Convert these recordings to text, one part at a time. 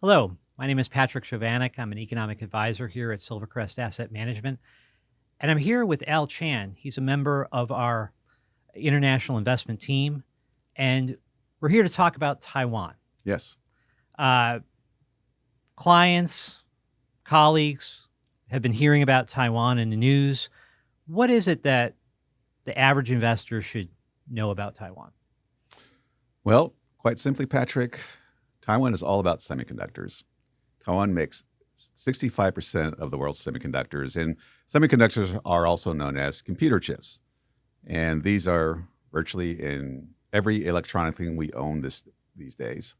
Hello, my name is Patrick Chovanec. I'm an economic advisor here at Silvercrest Asset Management. And I'm here with Al Chan. He's a member of our international investment team. And we're here to talk about Taiwan. Yes. Clients, colleagues have been hearing about Taiwan in the news. What is it that the average investor should know about Taiwan? Well, quite simply, Patrick, Taiwan is all about semiconductors. Taiwan makes 65% of the world's semiconductors, and semiconductors are also known as computer chips. And these are virtually in every electronic thing we own these days.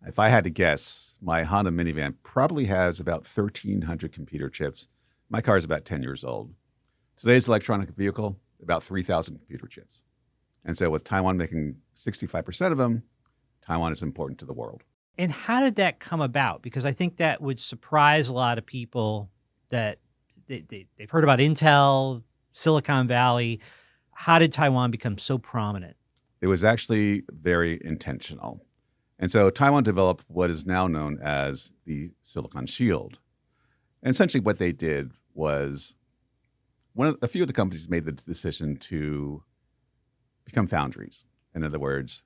If I had to guess, my Honda minivan probably has about 1,300 computer chips. My car is about 10 years old. Today's electronic vehicle, about 3,000 computer chips. And so with Taiwan making 65% of them, Taiwan is important to the world. And how did that come about? Because I think that would surprise a lot of people that they've heard about Intel, Silicon Valley. How did Taiwan become so prominent? It was actually very intentional. And so Taiwan developed what is now known as the Silicon Shield. And essentially what they did was a few of the companies made the decision to become foundries. In other words,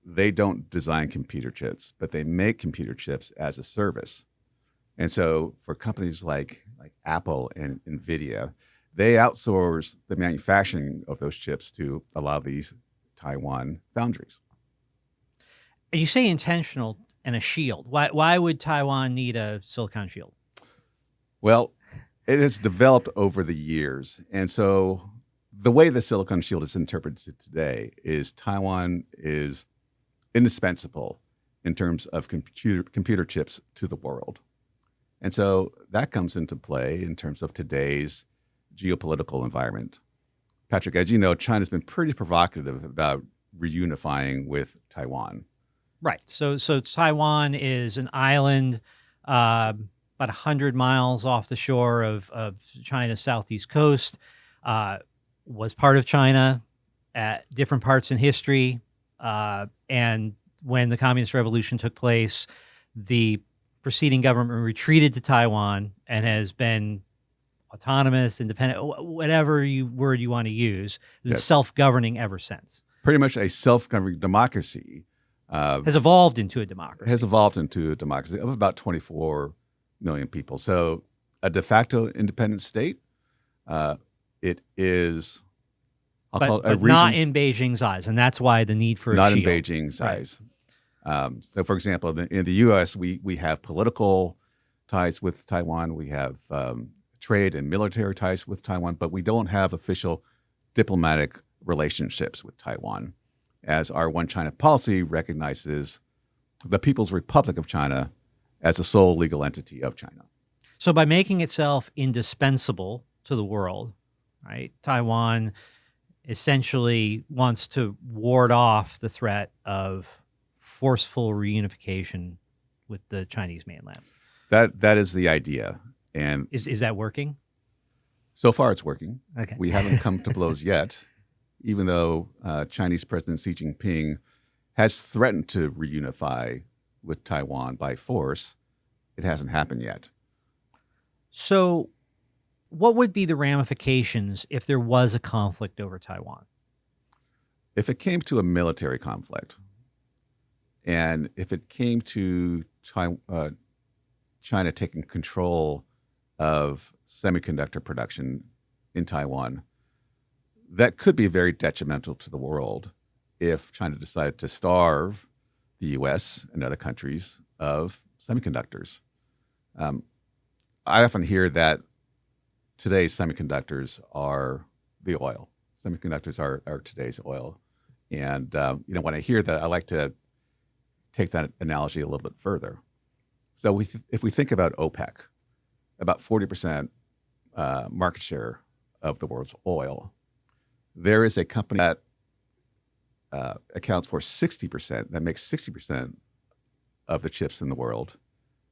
they don't design computer chips, but they make computer chips as a service. And so for companies like Apple and NVIDIA, they outsource the manufacturing of those chips to a lot of these Taiwan foundries. You say intentional and a shield. Why would Taiwan need a silicon shield? Well, it has developed over the years. And so the way the silicon shield is interpreted today is Taiwan is indispensable in terms of computer chips to the world. And so that comes into play in terms of today's geopolitical environment. Patrick, as you know, China's been pretty provocative about reunifying with Taiwan. Right. So Taiwan is an island about 100 miles off the shore of China's southeast coast, was part of China at different parts in history. And when the Communist Revolution took place, the preceding government retreated to Taiwan and has been autonomous, independent, whatever word you want to use, Yes. Self-governing ever since. Pretty much a self-governing democracy. Has evolved into a democracy. Has evolved into a democracy of about 24 million people. So a de facto independent state, it is, I'll call it a but region. not in Beijing's eyes, and that's why the need for a Not shield. in Beijing's Right. eyes. So, for example, in the U.S., we have political ties with Taiwan. We have trade and military ties with Taiwan, but we don't have official diplomatic relationships with Taiwan, as our One China policy recognizes the People's Republic of China as the sole legal entity of China. So by making itself indispensable to the world, right, Taiwan essentially wants to ward off the threat of forceful reunification with the Chinese mainland. That is the idea. And Is that working? so far it's working. Okay. We haven't come to blows yet, even though Chinese President Xi Jinping has threatened to reunify with Taiwan by force. It hasn't happened yet. So what would be the ramifications if there was a conflict over Taiwan? If it came to a military conflict, and if it came to China taking control of semiconductor production in Taiwan, that could be very detrimental to the world if China decided to starve the U.S. and other countries of semiconductors. I often hear that today's semiconductors are the oil. Semiconductors are today's oil. And when I hear that, I like to take that analogy a little bit further. So if we think about OPEC, about 40% market share of the world's oil, there is a company that accounts for 60%, that makes 60% of the chips in the world,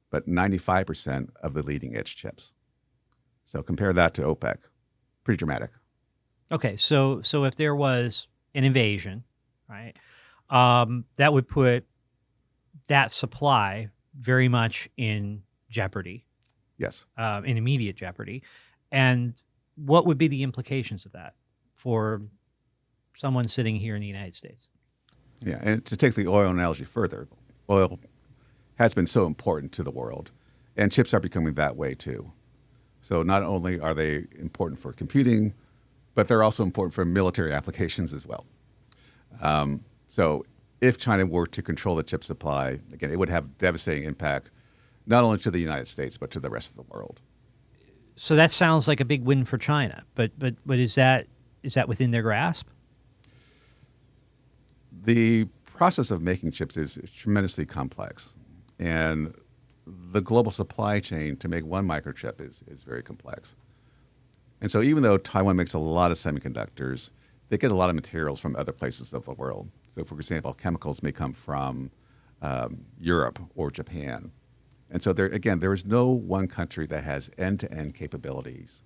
but 95% of the leading edge chips. So compare that to OPEC. Pretty dramatic. Okay, so if there was an invasion, right, that would put that supply very much in jeopardy, Yes. in immediate jeopardy. And what would be the implications of that for someone sitting here in the United States? Yeah. And to take the oil analogy further, oil has been so important to the world, and chips are becoming that way too. So not only are they important for computing, but they're also important for military applications as well. So if China were to control the chip supply, again, it would have devastating impact not only to the United States, but to the rest of the world. So that sounds like a big win for China, but is that within their grasp? The process of making chips is tremendously complex, and the global supply chain to make one microchip is very complex. And so even though Taiwan makes a lot of semiconductors, they get a lot of materials from other places of the world. So for example, chemicals may come from Europe or Japan. And so there is no one country that has end-to-end capabilities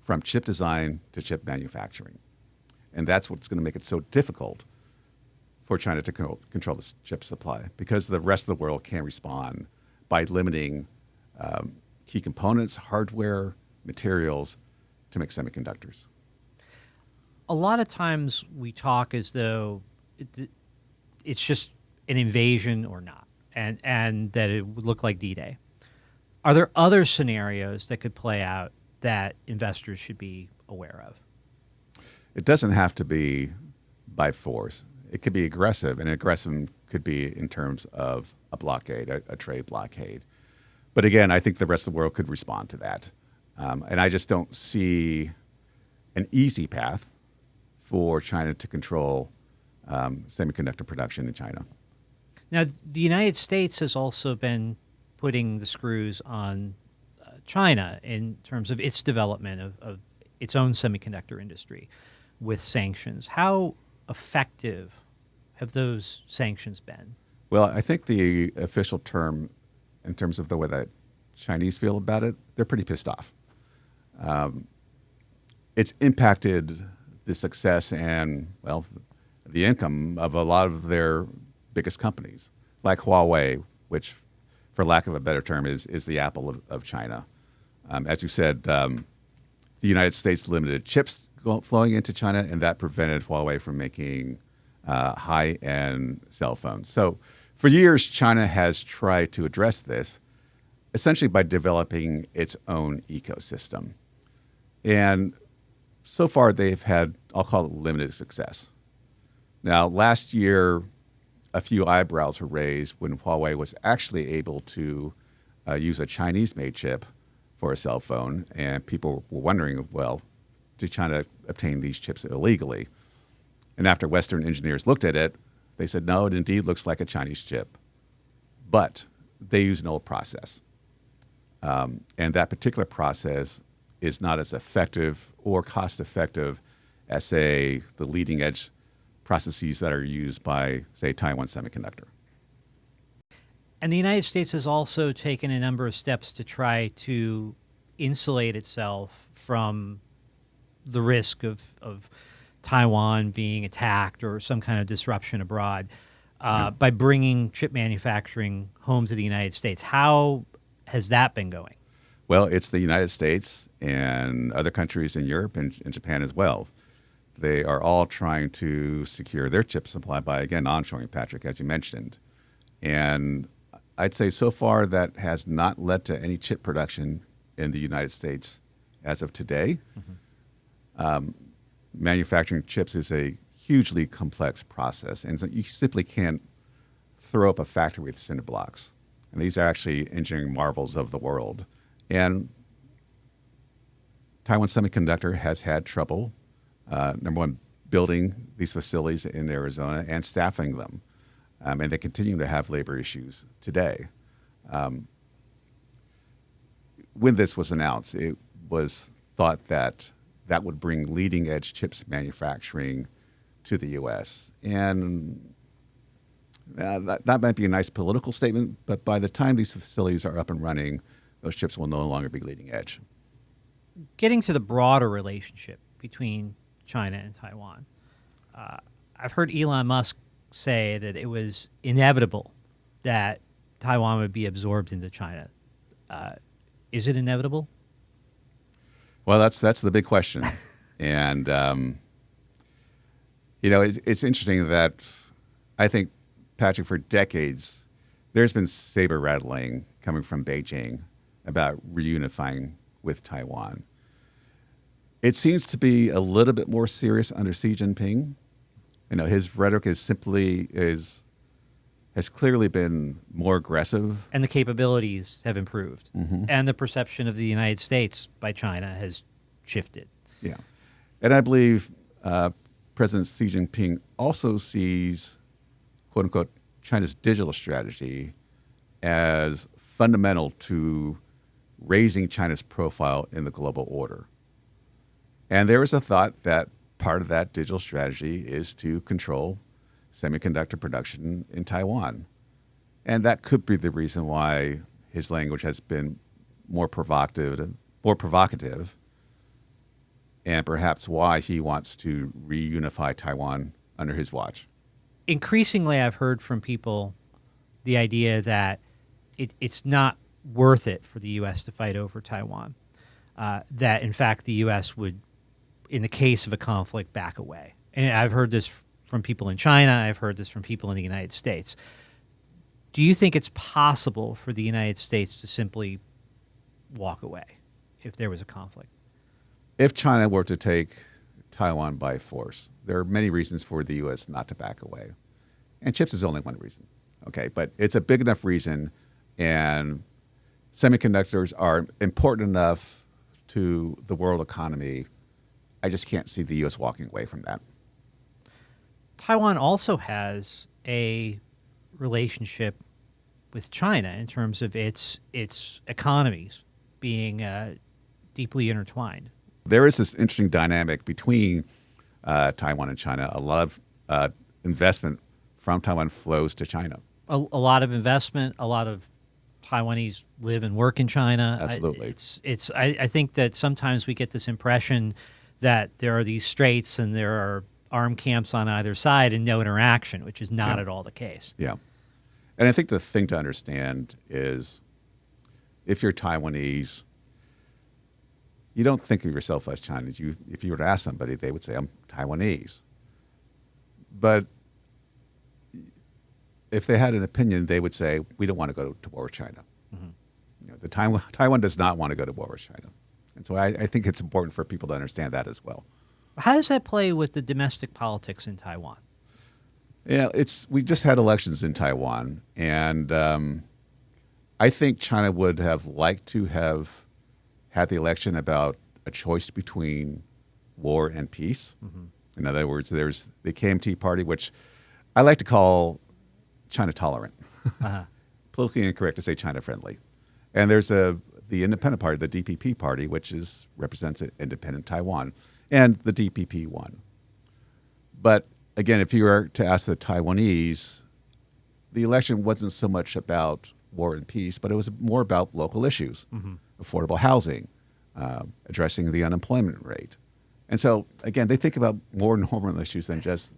from chip design to chip manufacturing. And that's what's going to make it so difficult for China to control the chip supply, because the rest of the world can respond by limiting key components, hardware, materials to make semiconductors. A lot of times we talk as though it's just an invasion or not, and that it would look like D-Day. Are there other scenarios that could play out that investors should be aware of? It doesn't have to be by force. It could be aggressive, and aggressive could be in terms of a blockade, a trade blockade. But again, I think the rest of the world could respond to that. And I just don't see an easy path for China to control semiconductor production in China. Now, the United States has also been putting the screws on China in terms of its development of its own semiconductor industry with sanctions. How effective have those sanctions been? Well, I think the official term, in terms of the way that Chinese feel about it, they're pretty pissed off. It's impacted the success and, well, the income of a lot of their biggest companies, like Huawei, which, for lack of a better term, is the Apple of China. As you said, the United States limited chips flowing into China, and that prevented Huawei from making high-end cell phones. So for years, China has tried to address this essentially by developing its own ecosystem. And so far, they've had, I'll call it, limited success. Now, last year, a few eyebrows were raised when Huawei was actually able to use a Chinese-made chip for a cell phone, and people were wondering, well, did China obtain these chips illegally? And after Western engineers looked at it, they said, no, it indeed looks like a Chinese chip, but they use an old process. And that particular process is not as effective or cost-effective as, say, the leading-edge processes that are used by, say, Taiwan Semiconductor. And the United States has also taken a number of steps to try to insulate itself from the risk of Taiwan being attacked or some kind of disruption abroad by bringing chip manufacturing home to the United States. How has that been going? Well, it's the United States and other countries in Europe and Japan as well. They are all trying to secure their chip supply by, again, onshoring, Patrick, as you mentioned. And I'd say so far that has not led to any chip production in the United States as of today. Mm-hmm. Manufacturing chips is a hugely complex process, and so you simply can't throw up a factory with cinder blocks. And these are actually engineering marvels of the world. And Taiwan Semiconductor has had trouble, number one, building these facilities in Arizona and staffing them. And they continue to have labor issues today. When this was announced, it was thought that that would bring leading-edge chips manufacturing to the U.S. And that might be a nice political statement, but by the time these facilities are up and running, those chips will no longer be leading edge. Getting to the broader relationship between China and Taiwan, I've heard Elon Musk say that it was inevitable that Taiwan would be absorbed into China. Is it inevitable? Well, that's the big question. And, it's interesting that I think, Patrick, for decades, there's been saber rattling coming from Beijing about reunifying with Taiwan. It seems to be a little bit more serious under Xi Jinping. His rhetoric has clearly been more aggressive. And the capabilities have improved. Mm-hmm. And the perception of the United States by China has shifted. Yeah. And I believe President Xi Jinping also sees, quote unquote, China's digital strategy as fundamental to raising China's profile in the global order. And there is a thought that part of that digital strategy is to control semiconductor production in Taiwan. And that could be the reason why his language has been more provocative, and perhaps why he wants to reunify Taiwan under his watch. Increasingly, I've heard from people the idea that it's not worth it for the U.S. to fight over Taiwan, that, in fact, the U.S. would, in the case of a conflict, back away. And I've heard this from people in China. I've heard this from people in the United States. Do you think it's possible for the United States to simply walk away if there was a conflict? If China were to take Taiwan by force, there are many reasons for the U.S. not to back away. And chips is only one reason, okay? But it's a big enough reason, and semiconductors are important enough to the world economy. I just can't see the U.S. walking away from that. Taiwan also has a relationship with China in terms of its economies being deeply intertwined. There is this interesting dynamic between Taiwan and China. A lot of investment from Taiwan flows to China. A lot of investment, a lot of Taiwanese live and work in China. Absolutely. I think that sometimes we get this impression that there are these straits and there are armed camps on either side and no interaction, which is not at all the case. Yeah. And I think the thing to understand is if you're Taiwanese, you don't think of yourself as Chinese. If you were to ask somebody, they would say, I'm Taiwanese. But if they had an opinion, they would say, we don't want to go to war with China. Mm-hmm. Taiwan does not want to go to war with China. And so I think it's important for people to understand that as well. How does that play with the domestic politics in Taiwan? Yeah, we just had elections in Taiwan, and I think China would have liked to have had the election about a choice between war and peace. Mm-hmm. In other words, there's the KMT party, which I like to call China tolerant. Uh-huh. Politically incorrect to say China friendly. And there's the independent party, the DPP party, which represents independent Taiwan. And the DPP won. But again, if you were to ask the Taiwanese, the election wasn't so much about war and peace, but it was more about local issues, mm-hmm. affordable housing, addressing the unemployment rate. And so, again, they think about more normal issues than just,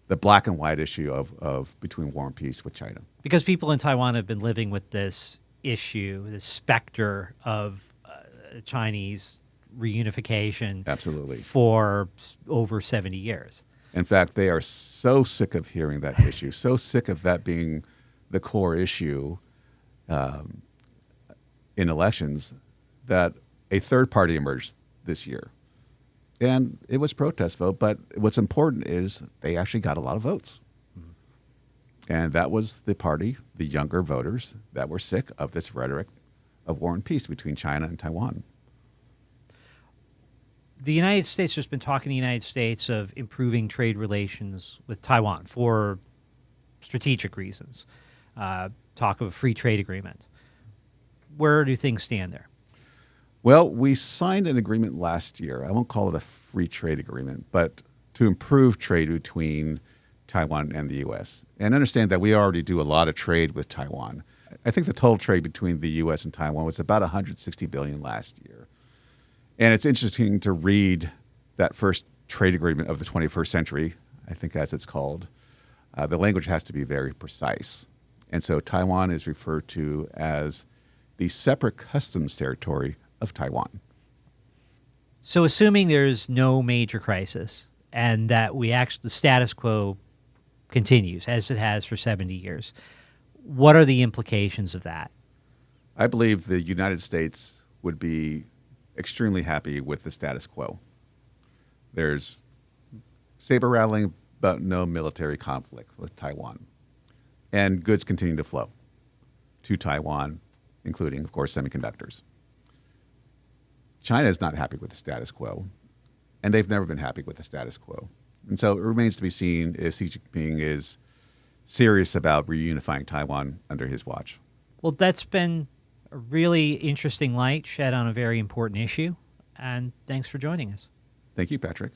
the black and white issue of between war and peace with China. Because people in Taiwan have been living with this issue, this specter of Chinese reunification, absolutely, for over 70 years. In fact, they are so sick of hearing that issue, so sick of that being the core issue in elections, that a third party emerged this year. And it was a protest vote, but what's important is they actually got a lot of votes. Mm-hmm. And that was the party, the younger voters, that were sick of this rhetoric of war and peace between China and Taiwan. The United States, there's been talk in the United States of improving trade relations with Taiwan for strategic reasons. Talk of a free trade agreement. Where do things stand there? Well, we signed an agreement last year. I won't call it a free trade agreement, but to improve trade between Taiwan and the U.S. And understand that we already do a lot of trade with Taiwan. I think the total trade between the U.S. and Taiwan was about $160 billion last year. And it's interesting to read that first trade agreement of the 21st century. I think as it's called, the language has to be very precise. And so Taiwan is referred to as the separate customs territory of Taiwan. So assuming there's no major crisis and that the status quo continues as it has for 70 years, what are the implications of that? I believe the United States would be extremely happy with the status quo. There's saber rattling, but no military conflict with Taiwan. And goods continue to flow to Taiwan, including, of course, semiconductors. China is not happy with the status quo, and they've never been happy with the status quo. And so it remains to be seen if Xi Jinping is serious about reunifying Taiwan under his watch. Well, that's been a really interesting light shed on a very important issue, and thanks for joining us. Thank you, Patrick.